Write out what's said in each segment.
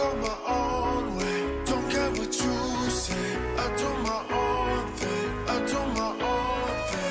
go my own way. Don't care what you say. I do my own thing. I do my own thing.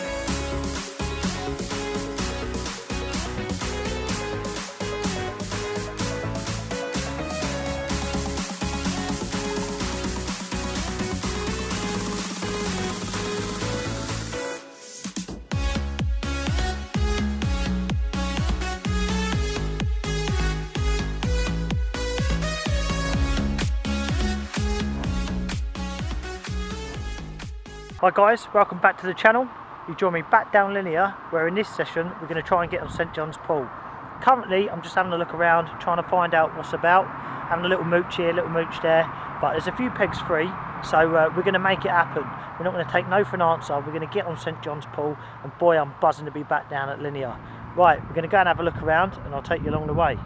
Hi guys, welcome back to the channel. You join me back down Linear, where in this session we're going to try and get on St John's Pool. Currently I'm just having a look around, trying to find out what's about, having a little mooch here, a little mooch there, but there's a few pegs free, so we're going to make it happen. We're not going to take no for an answer. We're going to get on St John's Pool, and boy, I'm buzzing to be back down at Linear. Right, we're going to go and have a look around, and I'll take you along the way.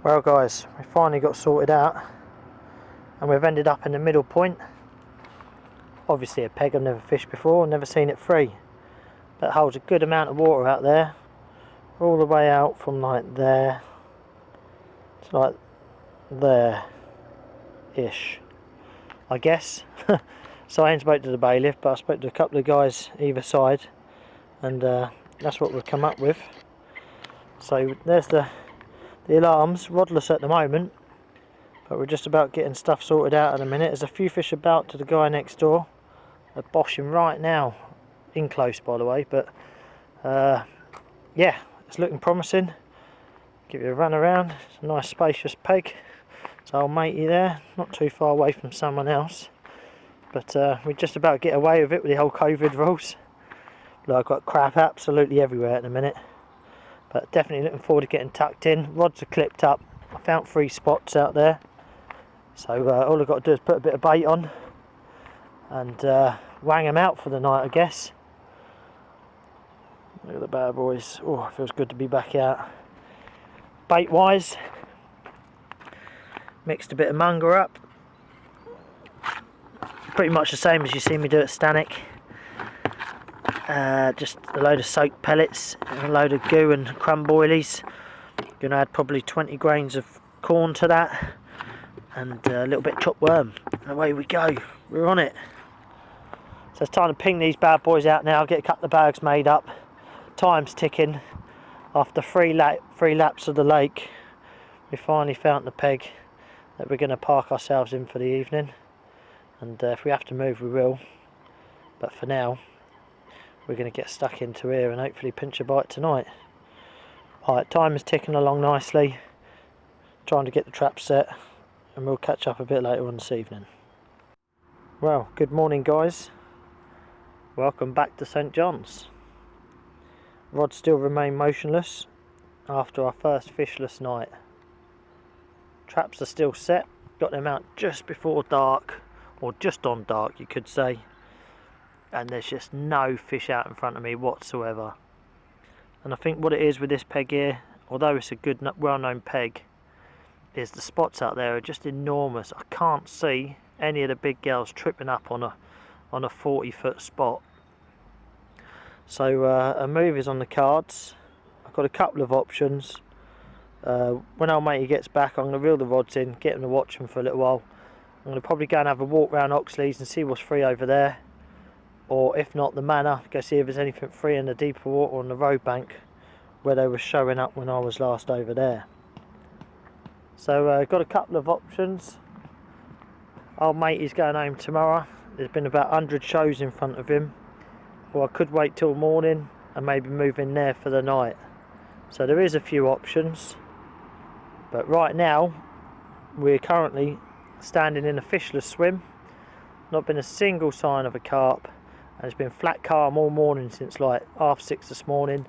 Well guys, we finally got sorted out and we've ended up in the middle point. Obviously a peg I've never fished before, never seen it free. But it holds a good amount of water out there, all the way out from like there to like there-ish, I guess. So I ain't spoke to the bailiff, but I spoke to a couple of guys either side, and that's what we've come up with. So there's the alarms, rodless at the moment, but we're just about getting stuff sorted out in a minute. There's a few fish about to the guy next door. They're boshing right now, in close by the way, but yeah, it's looking promising. Give you a run around. It's a nice spacious peg. It's old matey there, not too far away from someone else, but we're just about to get away with it with the whole COVID rules. Look, I've got crap absolutely everywhere at the minute. But definitely looking forward to getting tucked in. Rods are clipped up. I found 3 spots out there. So all I've got to do is put a bit of bait on and wang them out for the night, I guess. Look at the bad boys. Oh, it feels good to be back out. Bait wise, mixed a bit of munger up. Pretty much the same as you see me do at Stanek. Just a load of soaked pellets, and a load of goo and crumb boilies. Gonna add probably 20 grains of corn to that, and a little bit of chopped worm. And away we go. We're on it. So it's time to ping these bad boys out now. Get a couple of bags made up. Time's ticking. After 3 laps of the lake, we finally found the peg that we're going to park ourselves in for the evening. And if we have to move, we will. But for now, we're going to get stuck into here and hopefully pinch a bite tonight. Alright, time is ticking along nicely. Trying to get the trap set, and we'll catch up a bit later on this evening. Well, good morning guys. Welcome back to St John's. Rods still remain motionless after our first fishless night. Traps are still set. Got them out just before dark, or just on dark you could say. And there's just no fish out in front of me whatsoever. And I think what it is with this peg here, although it's a good well-known peg, is the spots out there are just enormous. I can't see any of the big girls tripping up on a 40-foot spot. So a move is on the cards. I've got a couple of options. When old matey gets back, I'm going to reel the rods in, get him to watch them for a little while. I'm going to probably go and have a walk around Oxley's and see what's free over there. Or if not, the manor, go see if there's anything free in the deeper water on the road bank where they were showing up when I was last over there. So got a couple of options. Old mate is going home tomorrow. There's been about 100 shows in front of him. Well, I could wait till morning and maybe move in there for the night. So there is a few options, but right now we're currently standing in a fishless swim. Not been a single sign of a carp, and it's been flat calm all morning since like 6:30 this morning.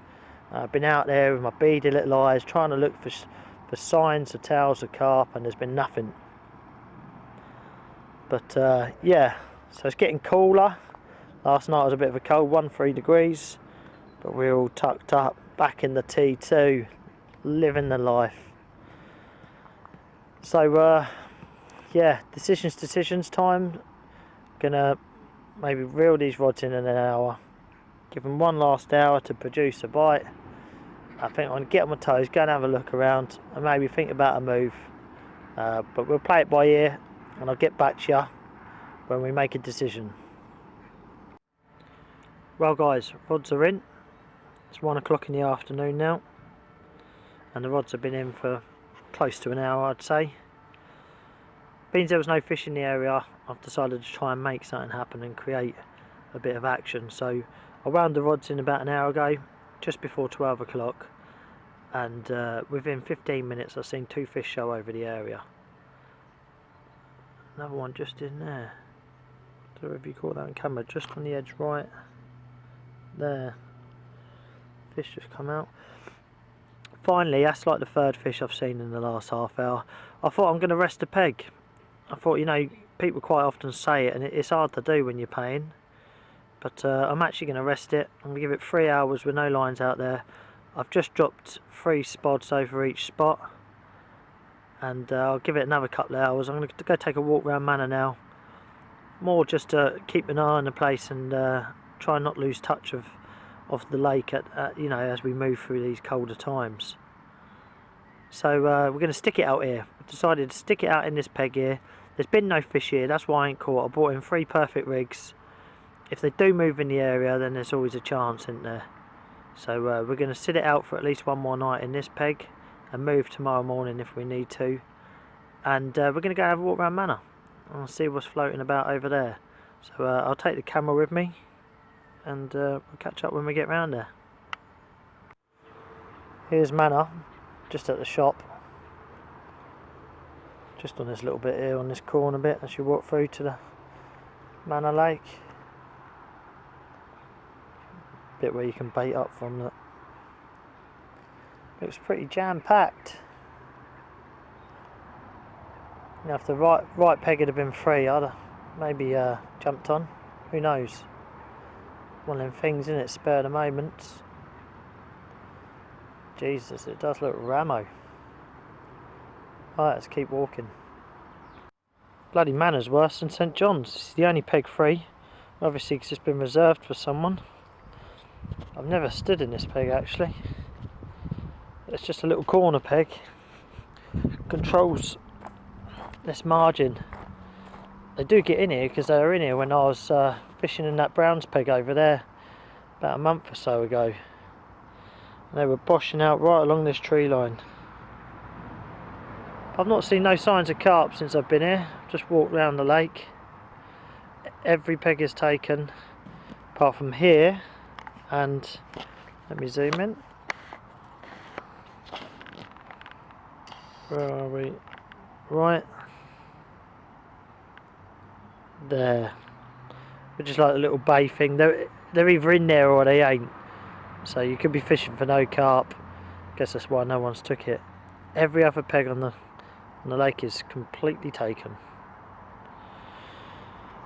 I've been out there with my beady little eyes trying to look for signs or tails of carp, and there's been nothing. But yeah, so it's getting cooler. Last night was a bit of a cold one, 3 degrees, but we're all tucked up back in the T2, living the life. So yeah, decisions time. Gonna maybe reel these rods in an hour, give them one last hour to produce a bite. I think I'm gonna get on my toes, go and have a look around, and maybe think about a move. But we'll play it by ear, and I'll get back to you when we make a decision. Well guys, rods are in. It's 1 o'clock in the afternoon now, and the rods have been in for close to an hour, I'd say. Being there was no fish in the area, I've decided to try and make something happen and create a bit of action. So I wound the rods in about an hour ago, just before 12 o'clock, and within 15 minutes I've seen 2 fish show over the area. Another one just in there. I don't know if you caught that on camera, just on the edge right there. Fish just come out. Finally, that's like the 3rd fish I've seen in the last half hour. I thought I'm going to rest a peg. I thought, you know, people quite often say it, and it's hard to do when you're paying. But I'm actually going to rest it. I'm going to give it 3 hours with no lines out there. I've just dropped 3 spods over each spot, and I'll give it another couple of hours. I'm going to go take a walk around Manor now. More just to keep an eye on the place and try and not lose touch of the lake you know, as we move through these colder times. So we're going to stick it out here. I've decided to stick it out in this peg here. There's been no fish here, that's why I ain't caught. I brought in 3 perfect rigs. If they do move in the area, then there's always a chance, isn't there? So we're going to sit it out for at least one more night in this peg and move tomorrow morning if we need to. And we're going to go have a walk around Manor and see what's floating about over there. So I'll take the camera with me, and we'll catch up when we get round there. Here's Manor, just at the shop. Just on this little bit here, on this corner bit, as you walk through to the Manor Lake. Bit where you can bait up from. That looks pretty jam-packed. You know, if the right peg had been free, I'd have maybe jumped on. Who knows? One of them things, isn't it? Spare the moments. Jesus, it does look ramo. Right, let's keep walking. Bloody Manor's worse than St John's. It's the only peg free. Obviously, because it's been reserved for someone. I've never stood in this peg actually. It's just a little corner peg. Controls this margin. They do get in here because they were in here when I was fishing in that Browns peg over there about a month or so ago. And they were boshing out right along this tree line. I've not seen no signs of carp since I've been here. I've just walked round the lake. Every peg is taken apart from here, and let me zoom in. Where are we? Right there, which is like a little bay thing. They're either in there or they ain't, so you could be fishing for no carp. Guess that's why no one's took it. Every other peg on the lake is completely taken.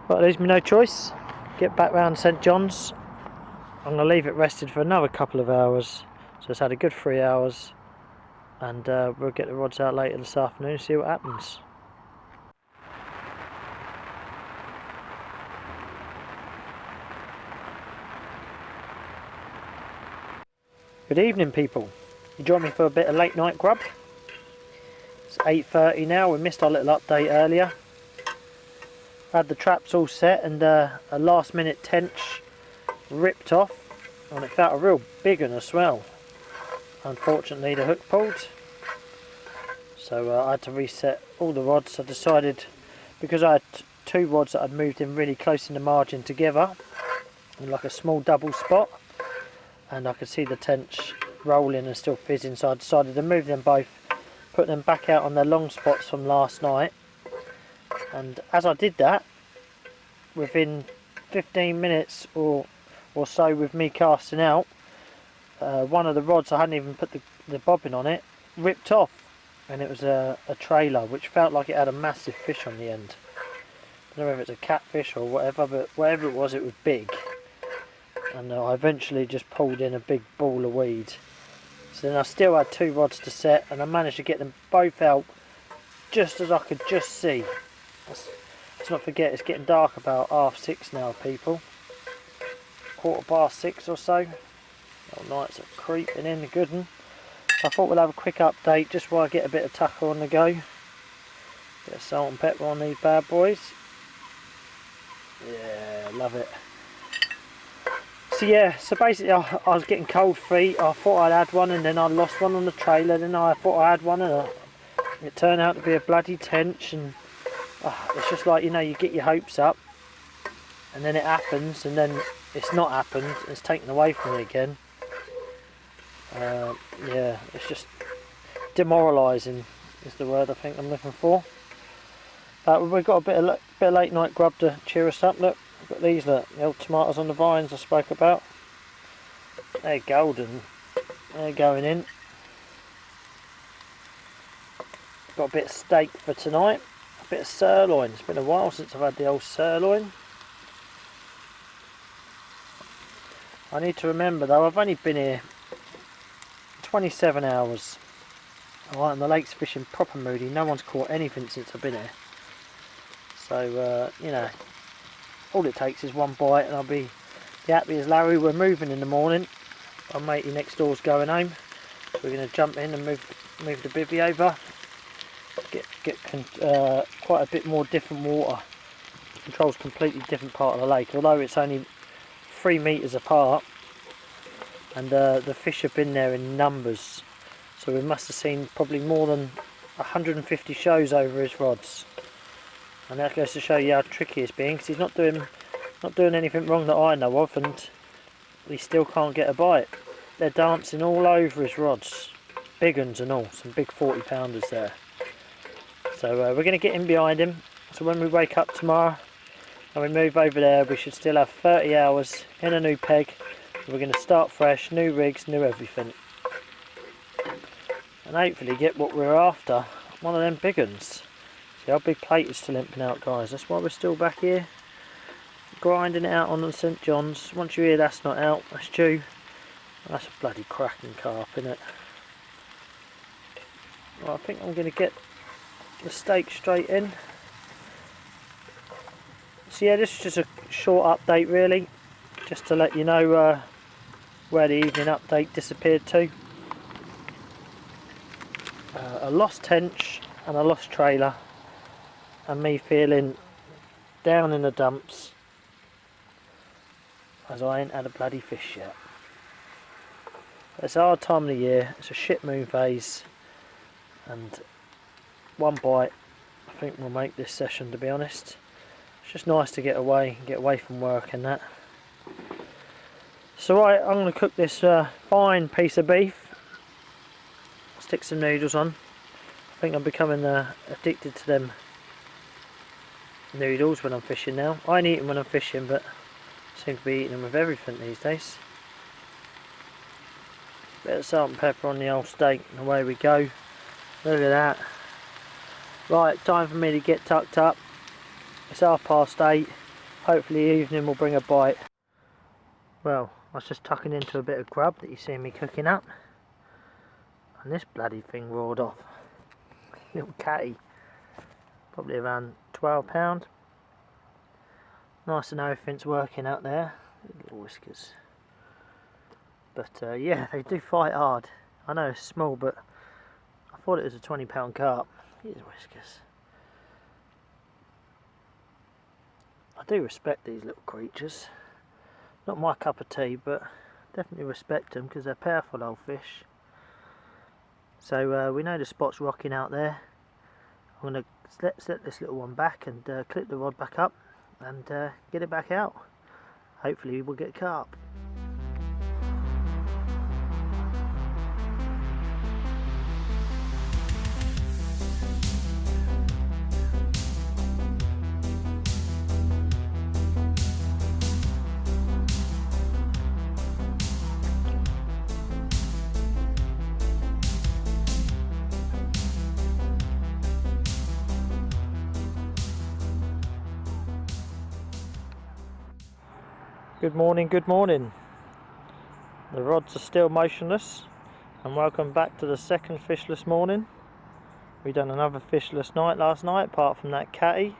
But leaves me no choice. Get back round St John's. I'm going to leave it rested for another couple of hours, so it's had a good 3 hours, and we'll get the rods out later this afternoon and see what happens. Good evening people, you join me for a bit of late night grub. It's 8:30 now, we missed our little update earlier. Had the traps all set and a last minute tench ripped off, and it felt a real big one as well. Unfortunately the hook pulled, so I had to reset all the rods. I decided, because I had 2 rods that I'd moved in really close in the margin together in like a small double spot, and I could see the tench rolling and still fizzing, so I decided to move them both, put them back out on their long spots from last night. And as I did that, within 15 minutes or so with me casting out, one of the rods, I hadn't even put the bobbin on it, ripped off, and it was a trailer which felt like it had a massive fish on the end. I don't know if it's a catfish or whatever, but whatever it was big. And I eventually just pulled in a big ball of weed. So then I still had 2 rods to set, and I managed to get them both out just as I could just see. Let's not forget it's getting dark about 6:30 now, people. 6:15 or so. Oh, nights are creeping in, the good one. So I thought we'll have a quick update just while I get a bit of tucker on the go. Bit of salt and pepper on these bad boys. Yeah, love it. So yeah, so basically I was getting cold feet. I thought I'd had one, and then I lost one on the trailer. Then I thought I had one, and it turned out to be a bloody tench. And it's just like, you know, you get your hopes up, and then it happens, and then it's not happened. It's taken away from me again. Yeah, it's just demoralising is the word I think I'm looking for. But we've got a bit of late night grub to cheer us up. Look, we've got these, look, the old tomatoes on the vines I spoke about. They're golden. They're going in. Got a bit of steak for tonight. A bit of sirloin. It's been a while since I've had the old sirloin. I need to remember though, I've only been here 27 hours. Alright, and the lake's fishing proper moody. No one's caught anything since I've been here. So, you know, all it takes is one bite and I'll be happy as Larry. We're moving in the morning. Our matey next door's going home. So we're going to jump in and move the bivvy over. Get quite a bit more different water. Controls completely different part of the lake. Although it's only 3 metres apart. And the fish have been there in numbers. So we must have seen probably more than 150 shows over his rods. And that goes to show you how tricky it's being, because he's not doing anything wrong that I know of, and he still can't get a bite. They're dancing all over his rods, big uns and all, some big 40-pounders there. So we're going to get in behind him, so when we wake up tomorrow and we move over there, we should still have 30 hours in a new peg. We're going to start fresh, new rigs, new everything, and hopefully get what we're after, one of them big uns. See, our big plate is still limping out, guys. That's why we're still back here grinding it out on the St John's. Once you hear that's not out, that's due. That's a bloody cracking carp, isn't it? Well, I think I'm going to get the steak straight in. So yeah, this is just a short update really, just to let you know where the evening update disappeared to. A lost tench and a lost trailer, and me feeling down in the dumps as I ain't had a bloody fish yet. It's a hard time of the year, it's a shit moon phase, and one bite I think will make this session, to be honest. It's just nice to get away from work and that. So right, I'm going to cook this fine piece of beef, stick some noodles on. I think I'm becoming addicted to them noodles when I'm fishing now. I ain't eating when I'm fishing, but I seem to be eating them with everything these days. Bit of salt and pepper on the old steak, and away we go. Look at that. Right, time for me to get tucked up. It's 8:30. Hopefully the evening will bring a bite. Well, I was just tucking into a bit of grub that you see me cooking up, and this bloody thing roared off. Little catty, probably around 12 pound. Nice to know everything's working out there. Little whiskers. But yeah, they do fight hard. I know it's small, but I thought it was a 20-pound carp. Here's whiskers. I do respect these little creatures. Not my cup of tea, but definitely respect them because they're powerful old fish. So we know the spot's rocking out there. I'm going to set this little one back and clip the rod back up and get it back out. Hopefully we'll get carp. Good morning, good morning. The rods are still motionless, and welcome back to the second fishless morning. We done another fishless night last night, apart from that catty,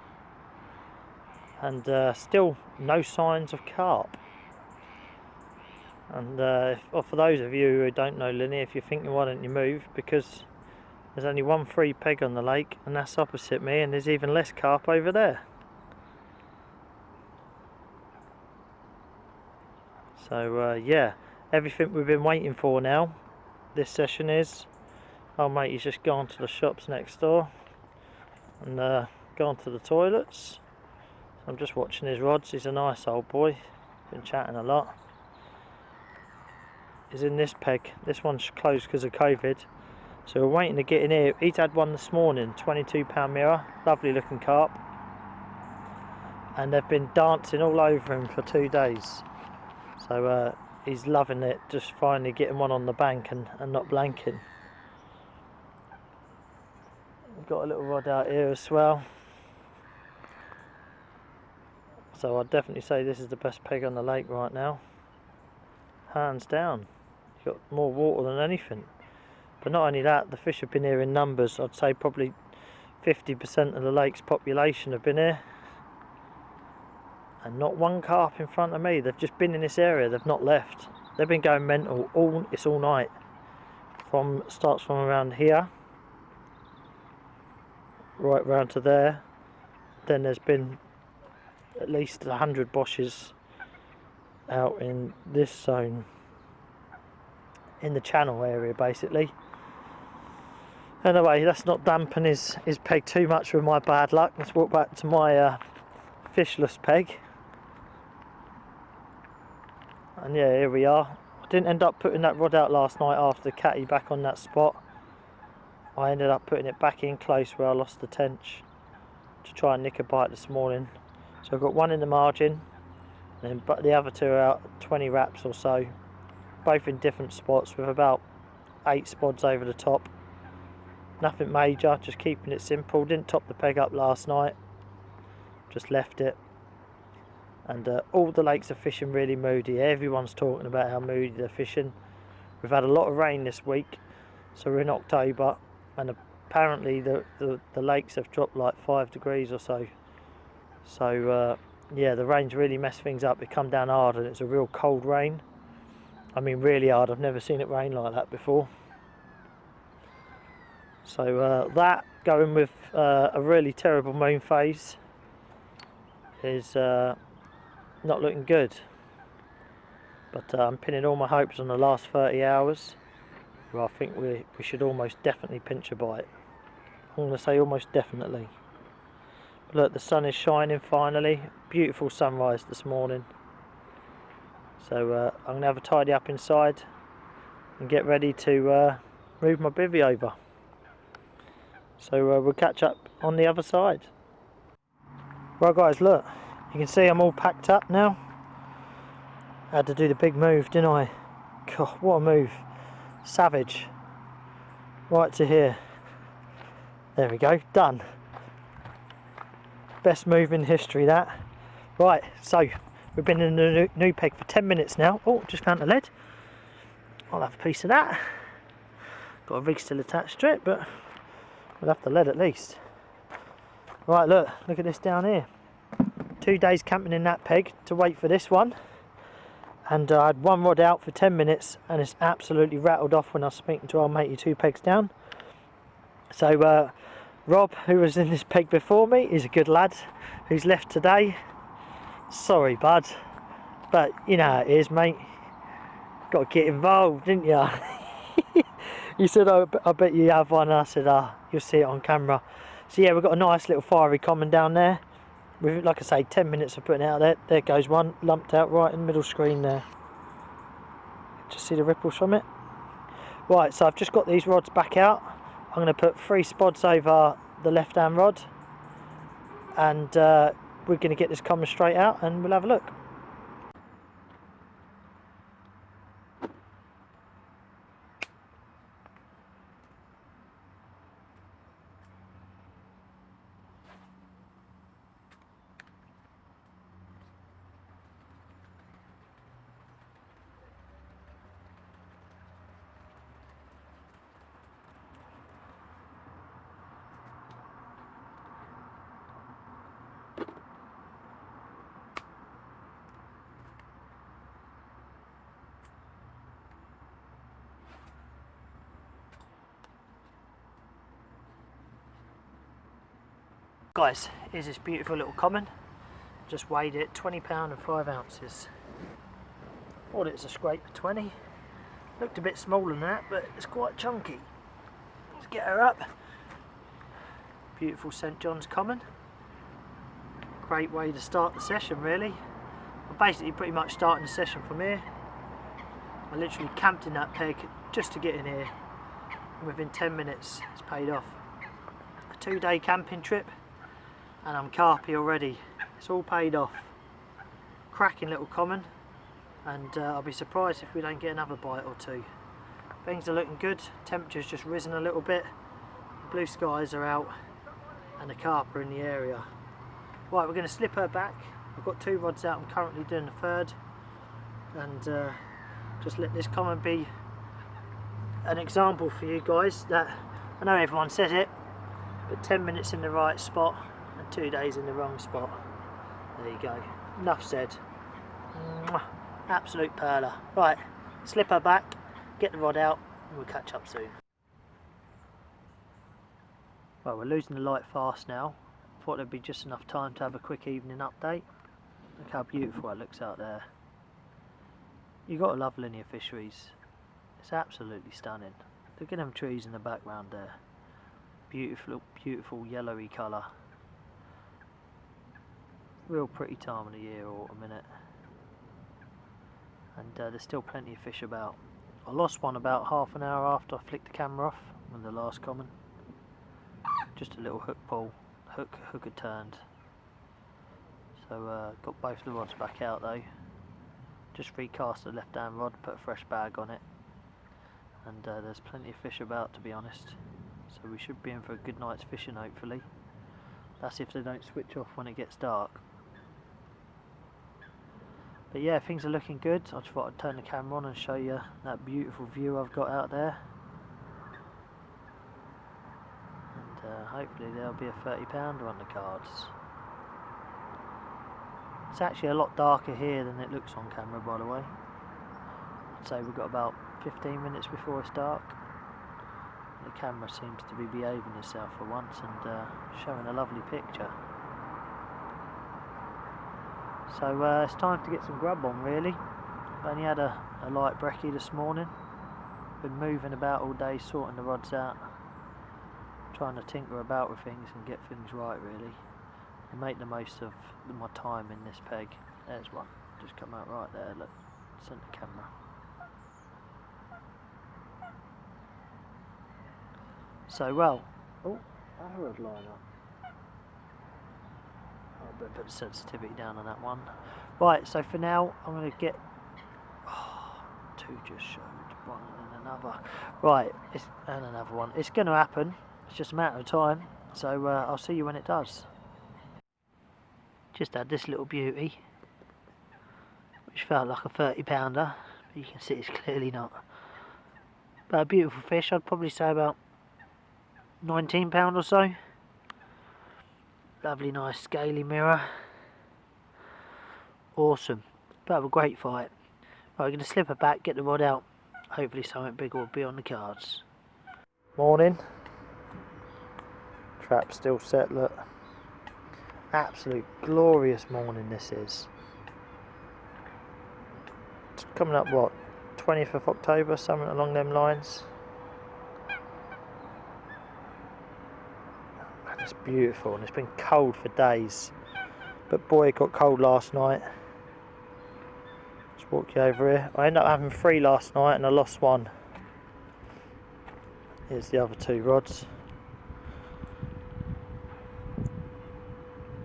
and still no signs of carp. And for those of you who don't know Linny, if you're thinking why don't you move, because there's only one free peg on the lake, and that's opposite me, and there's even less carp over there. So yeah, everything we've been waiting for now, this session is, oh mate, he's just gone to the shops next door and gone to the toilets. So I'm just watching his rods. He's a nice old boy, been chatting a lot. He's in this peg, this one's closed because of COVID, so we're waiting to get in here. He's had one this morning, 22-pound mirror, lovely looking carp, and they've been dancing all over him for 2 days. So he's loving it, just finally getting one on the bank and not blanking. We've got a little rod out here as well. So I'd definitely say this is the best peg on the lake right now. Hands down. You've got more water than anything. But not only that, the fish have been here in numbers. I'd say probably 50% of the lake's population have been here. And not one carp in front of me. They've just been in this area, they've not left. They've been going mental it's all night. Starts from around here right round to there. Then there's been at least 100 boshes out in this zone, in the channel area basically. Anyway, let's not dampen his peg too much with my bad luck. Let's walk back to my fishless peg. And yeah, here we are. I didn't end up putting that rod out last night after the catty back on that spot. I ended up putting it back in close where I lost the tench to try and nick a bite this morning. So I've got one in the margin, and then the other two are out 20 wraps or so, both in different spots with about 8 spods over the top. Nothing major, just keeping it simple. Didn't top the peg up last night, just left it. And all the lakes are fishing really moody. Everyone's talking about how moody they're fishing. We've had a lot of rain this week, so we're in October, and apparently the lakes have dropped like 5 degrees or so. So yeah, the rain's really messed things up. It come down hard, and it's a real cold rain. I mean really hard. I've never seen it rain like that before. So that, going with a really terrible moon phase, is not looking good. But I'm pinning all my hopes on the last 30 hours, where I think we should almost definitely pinch a bite. I'm going to say almost definitely. But look, the sun is shining finally. Beautiful sunrise this morning. So I'm going to have a tidy up inside and get ready to move my bivvy over. So we'll catch up on the other side. Right guys, look, you can see I'm all packed up now. I had to do the big move, didn't I? God, what a move. Savage. Right to here. There we go, done. Best move in history, that. Right, so we've been in the new peg for 10 minutes now. Oh, just found the lead. I'll have a piece of that. Got a rig still attached to it, but we'll have the lead at least. Right, look at this down here. 2 days camping in that peg to wait for this one. And I had one rod out for 10 minutes, and it's absolutely rattled off when I was speaking to our matey 2 pegs down. So Rob, who was in this peg before me, is a good lad who's left today. Sorry bud, but you know how it is, mate. Got to get involved, didn't you? He said, oh, I bet you have one. And I said, you'll see it on camera. So yeah, we've got a nice little fiery common down there. With, like I say, 10 minutes of putting it out there. There goes one, lumped out right in the middle screen there. Just see the ripples from it. Right, so I've just got these rods back out. I'm going to put 3 spods over the left hand rod, and we're going to get this common straight out and we'll have a look. Guys, here's this beautiful little common. Just weighed it, £20 and 5 ounces. Thought it was a scrape of 20. Looked a bit smaller than that, but it's quite chunky. Let's get her up. Beautiful St John's common. Great way to start the session, really. I'm basically pretty much starting the session from here. I literally camped in that peg just to get in here, and within 10 minutes it's paid off. A 2-day camping trip and I'm carpy already. It's all paid off. Cracking little common, and I'll be surprised if we don't get another bite or two. Things are looking good. Temperature's just risen a little bit. Blue skies are out and the carp are in the area. Right, we're going to slip her back. I've got 2 rods out. I'm currently doing the 3rd, and just let this common be an example for you guys that I know everyone says it, but 10 minutes in the right spot and 2 days in the wrong spot. There you go. Enough said. Mwah. Absolute perler. Right, slip her back, get the rod out, and we'll catch up soon. Well, we're losing the light fast now. Thought there'd be just enough time to have a quick evening update. Look how beautiful it looks out there. You've got to love linear fisheries. It's absolutely stunning. Look at them trees in the background there. Beautiful, beautiful yellowy colour. Real pretty time of the year, autumn, innit? And there's still plenty of fish about. I lost one about half an hour after I flicked the camera off when the last common. Just a little hook pull. Hook had turned. So got both the rods back out though. Just recast the left hand rod, put a fresh bag on it, and there's plenty of fish about, to be honest, so we should be in for a good night's fishing hopefully. That's if they don't switch off when it gets dark. But yeah, things are looking good. I just thought I'd turn the camera on and show you that beautiful view I've got out there, and hopefully there'll be a 30-pounder on the cards. It's actually a lot darker here than it looks on camera, by the way. I'd say we've got about 15 minutes before it's dark. The camera seems to be behaving itself for once and showing a lovely picture. So it's time to get some grub on, really. I've only had a light brekkie this morning. Been moving about all day, sorting the rods out, trying to tinker about with things and get things right, really. And make the most of my time in this peg. There's one, just come out right there, look, centre camera. So well, oh, arrowhead liner. I'll better put the sensitivity down on that one. Right, so for now, I'm going to get, 2 just showed, one and then another. Right, and another one. It's going to happen, it's just a matter of time, so I'll see you when it does. Just had this little beauty, which felt like a 30-pounder, but you can see it's clearly not. But a beautiful fish, I'd probably say about 19 pound or so. Lovely nice scaly mirror. Awesome. But have a great fight. Right, we're going to slip her back, get the rod out. Hopefully something big will be on the cards. Morning. Trap still set, look. Absolute glorious morning this is. It's coming up what, 20th of October, something along them lines. And it's beautiful, and it's been cold for days, but boy it got cold last night. Just walk you over here. I ended up having 3 last night and I lost 1. Here's the other 2 rods.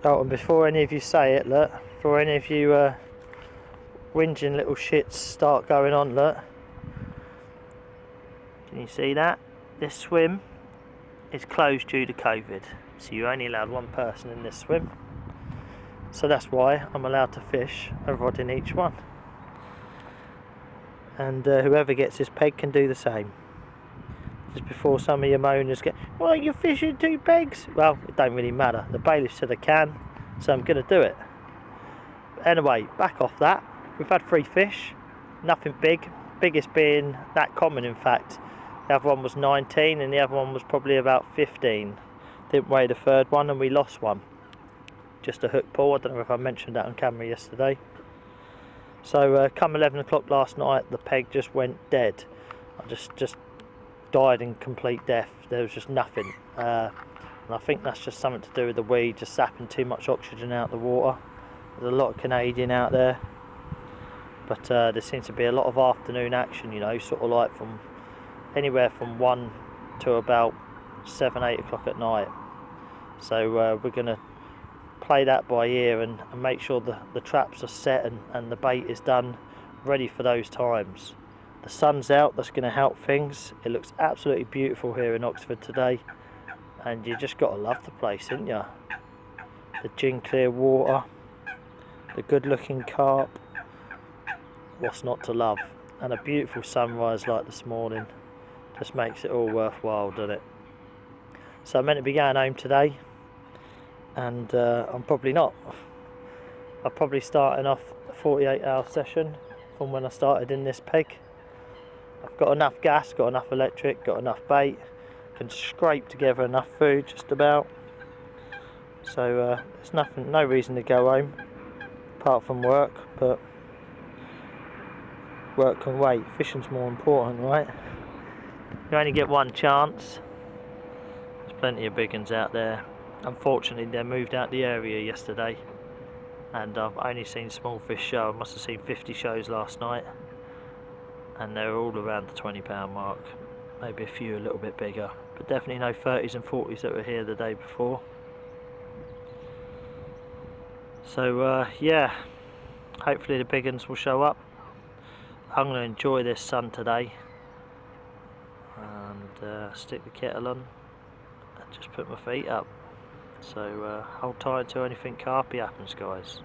Oh, and before any of you say it, look, before any of you whinging little shits start going on, look, can you see that? This swim is closed due to COVID, so you're only allowed 1 person in this swim, so that's why I'm allowed to fish a rod in each one, and whoever gets this peg can do the same. Just before some of your moaners get, well, you're fishing 2 pegs. Well, it don't really matter. The bailiff said I can, so I'm going to do it. But anyway, back off that. We've had 3 fish, nothing big. Biggest being that common, in fact. The other one was 19 and the other one was probably about 15. Didn't weigh the third one and we lost one. Just a hook pull. I don't know if I mentioned that on camera yesterday. So come 11 o'clock last night, the peg just went dead. I just died in complete death. There was just nothing. And I think that's just something to do with the weed just sapping too much oxygen out of the water. There's a lot of Canadian out there. But there seems to be a lot of afternoon action, you know, sort of like from anywhere from 1 to about 7, 8 o'clock at night. So we're going to play that by ear and make sure the traps are set and the bait is done ready for those times. The sun's out, that's going to help things. It looks absolutely beautiful here in Oxford today, and you just got to love the place, haven't you? The gin clear water, the good looking carp, what's not to love? And a beautiful sunrise like this morning just makes it all worthwhile, doesn't it? So I'm meant to be going home today, and I'm probably not. I'm probably starting off a 48-hour session from when I started in this peg. I've got enough gas, got enough electric, got enough bait, can scrape together enough food just about. So there's no reason to go home apart from work, but work can wait. Fishing's more important, right? You only get one chance. There's plenty of big ones out there. Unfortunately, they moved out the area yesterday, and I've only seen small fish show. I must have seen 50 shows last night, and they're all around the £20 mark. Maybe a few a little bit bigger, but definitely no 30s and 40s that were here the day before. So yeah, hopefully the big ones will show up. I'm going to enjoy this sun today and stick the kettle on and just put my feet up. So hold tight until anything carpy happens, guys.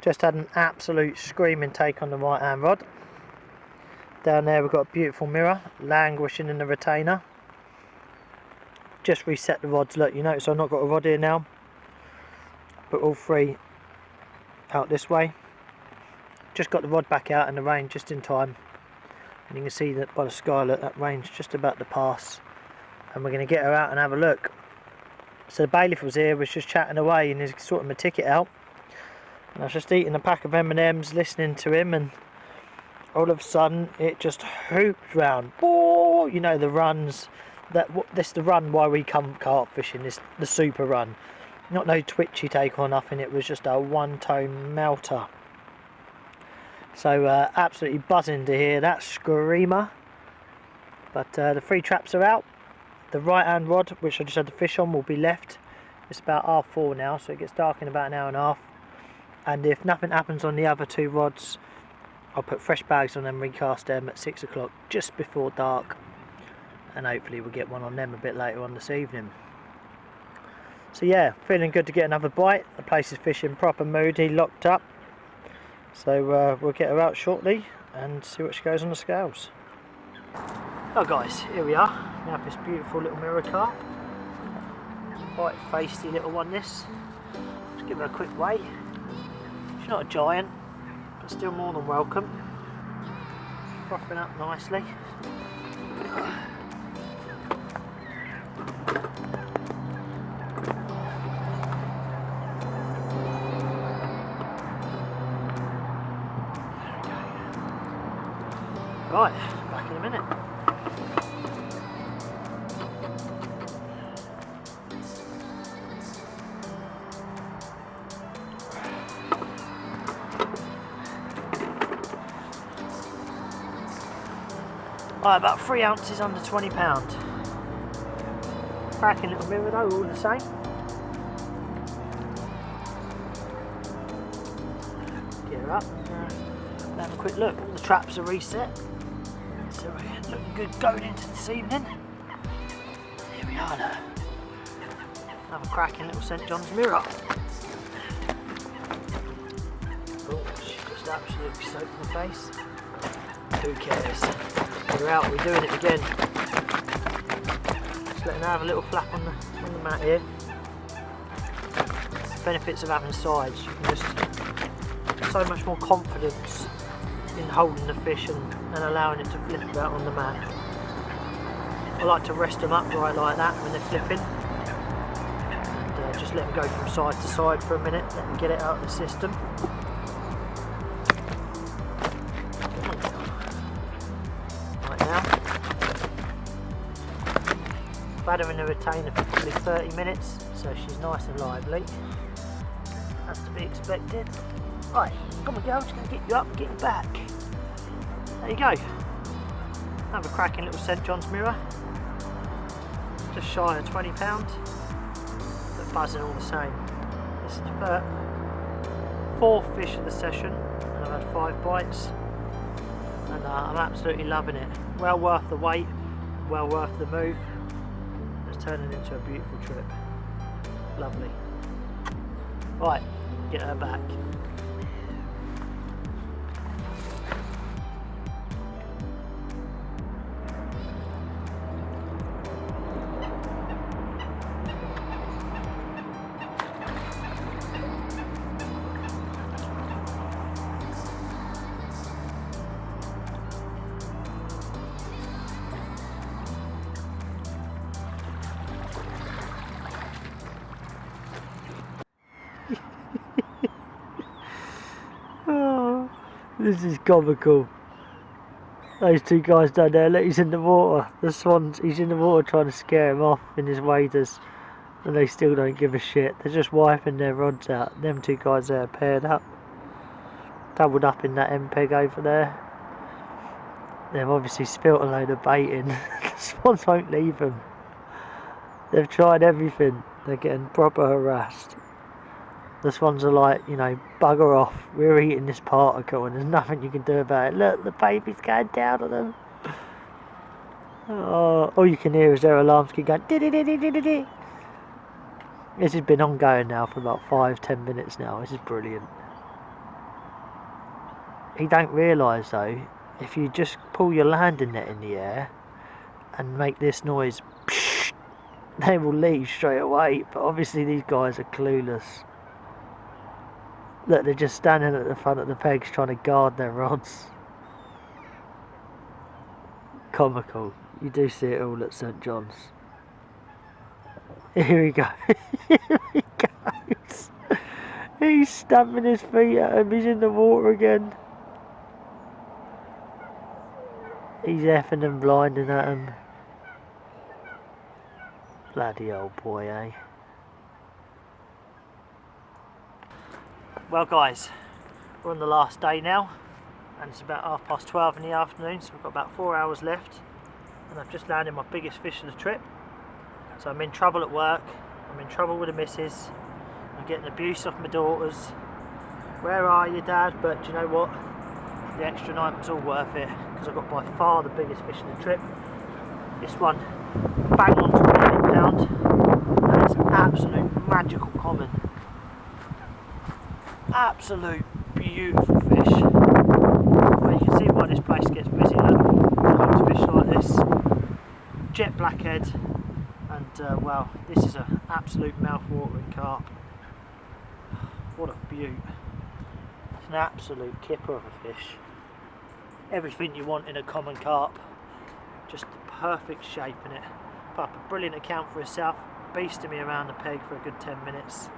Just had an absolute screaming take on the right hand rod. Down there we've got a beautiful mirror languishing in the retainer. Just reset the rods. Look, you notice I've not got a rod here now. Put all three out this way. Just got the rod back out in the rain just in time. And you can see that by the skylight that rain's just about to pass. And we're going to get her out and have a look. So the bailiff was here, was just chatting away and he's sorting my ticket out. And I was just eating a pack of M&Ms, listening to him, and all of a sudden it just hooped round. Oh, you know the runs. This the run why we come carp fishing. This the super run. Not no twitchy take or nothing. It was just a one-tone melter. So absolutely buzzing to hear that screamer. But the three traps are out. The right-hand rod, which I just had the fish on, will be left. It's about 4:30 now, so it gets dark in about an hour and a half. And if nothing happens on the other two rods, I'll put fresh bags on them, recast them at 6 o'clock just before dark, and hopefully we'll get one on them a bit later on this evening. So yeah, feeling good to get another bite. The place is fishing proper moody, locked up, so we'll get her out shortly and see what she goes on the scales. Oh guys, here we are. We have this beautiful little mirror carp, quite feisty little one this. Just give her a quick weigh. She's not a giant, but still more than welcome. Frothing up nicely. Right, back in a minute. Right, about 3 ounces under £20. Cracking little mirror though, all the same. Get her up and have a quick look. All the traps are reset. So we're looking good going into this evening. Here we are now. Another cracking little St John's mirror. Oh, she just absolutely soaked my face. Who cares? We're out, we're doing it again. Just letting her have a little flap on the mat here. Benefits of having sides, you can just so much more confidence in holding the fish and allowing it to flip about on the mat. I like to rest them upright like that when they're flipping and just let them go from side to side for a minute, let them get it out of the system. Right now, I've had her in a retainer for probably 30 minutes, so she's nice and lively. That's to be expected. Right, come on girl, just going to get you up and get you back. There you go. Another cracking little St John's mirror. Just shy of £20, but buzzing all the same. This is the fourth fish of the session, and I've had 5 bites, and I'm absolutely loving it. Well worth the wait, well worth the move. It's turning into a beautiful trip. Lovely. Right, get her back. Oh, this is comical. Those 2 guys down there, look, he's in the water. The swan's, he's in the water trying to scare him off in his waders, and they still don't give a shit. They're just wiping their rods out. Them 2 guys there are paired up, doubled up in that MPEG over there. They've obviously spilt a load of bait in. The swans won't leave them. They've tried everything. They're getting proper harassed. The swans are like, you know, bugger off. We're eating this particle and there's nothing you can do about it. Look, the baby's going down on them. Oh, all you can hear is their alarms keep going. Di-di-di-di-di-di. This has been ongoing now for about 5-10 minutes now. This is brilliant. You don't realise though, if you just pull your landing net in the air and make this noise, they will leave straight away. But obviously these guys are clueless. Look, they're just standing at the front of the pegs trying to guard their rods. Comical. You do see it all at St John's. Here he goes. Here he goes. He's stamping his feet at him. He's in the water again. He's effing and blinding at him. Bloody old boy, eh? Well guys, we're on the last day now, and it's about 12:30 in the afternoon, so we've got about 4 hours left, and I've just landed my biggest fish of the trip. So I'm in trouble at work, I'm in trouble with the missus, I'm getting abuse off my daughters. Where are you, Dad? But do you know what? The extra night was all worth it, because I got by far the biggest fish of the trip. This one, bang on £20, and it's an absolute magical common. Absolute beautiful fish. Well, you can see why this place gets busy. Look, loads of fish like this, jet blackhead, and well, this is an absolute mouth-watering carp. What a beaut! It's an absolute kipper of a fish. Everything you want in a common carp, just the perfect shape in it. Put up a brilliant account for herself, beasted me around the peg for a good 10 minutes.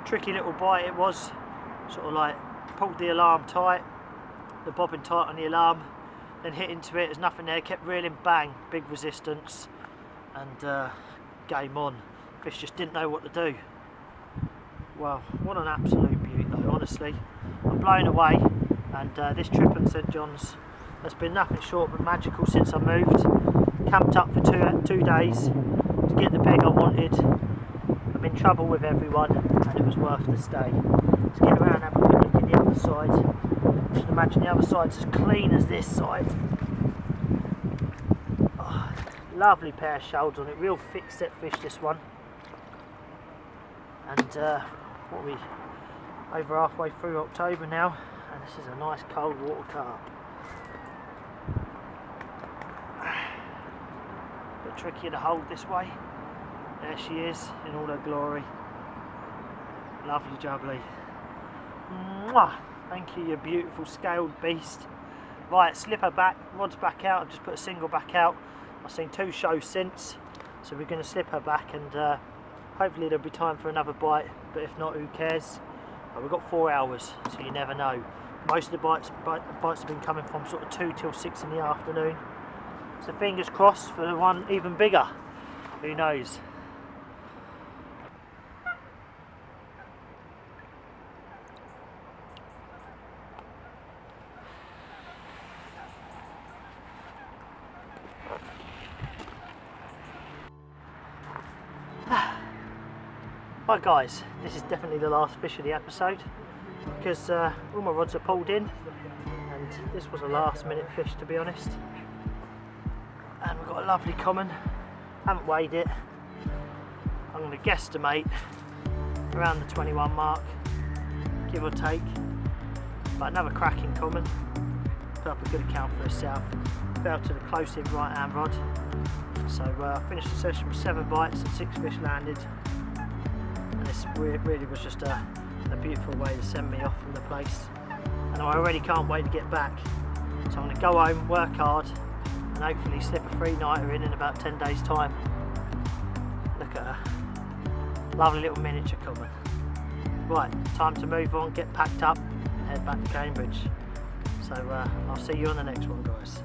Tricky little bite it was, sort of like pulled the alarm tight, the bobbin tight on the alarm, then hit into it, there's nothing there, kept reeling, bang, big resistance, and game on. Fish just didn't know what to do. Well, what an absolute beauty though, honestly. I'm blown away, and this trip on St John's has been nothing short but magical since I moved. Camped up for two days to get the peg I wanted. I'm in trouble with everyone, and it was worth the stay. To get around and have a good look at the other side. You can imagine the other side's as clean as this side. Oh, lovely pair of shoals on it, real thick set fish this one. And what are we, over halfway through October now, and this is a nice cold water carp. Bit trickier to hold this way. There she is in all her glory. Lovely jubbly. Mwah! Thank you, you beautiful scaled beast. Right, slipper back, rod's back out. I've just put a single back out. I've seen 2 shows since, so we're going to slip her back, and hopefully there'll be time for another bite, but if not, who cares? We've got 4 hours, so you never know. Most of the bites have been coming from sort of 2 till 6 in the afternoon. So fingers crossed for the one even bigger. Who knows? Right guys, this is definitely the last fish of the episode, because all my rods are pulled in, and this was a last minute fish, to be honest. And we've got a lovely common, haven't weighed it. I'm going to guesstimate around the 21 mark, give or take, but another cracking common. Put up a good account for herself, fell to the close in right hand rod. So I finished the session with 7 bites and 6 fish landed. And this really was just a beautiful way to send me off from the place, and I already can't wait to get back. So I'm going to go home, work hard, and hopefully slip a 3-nighter in about 10 days time. Look at her, lovely little miniature common. Right, time to move on, get packed up and head back to Cambridge. So I'll see you on the next one guys.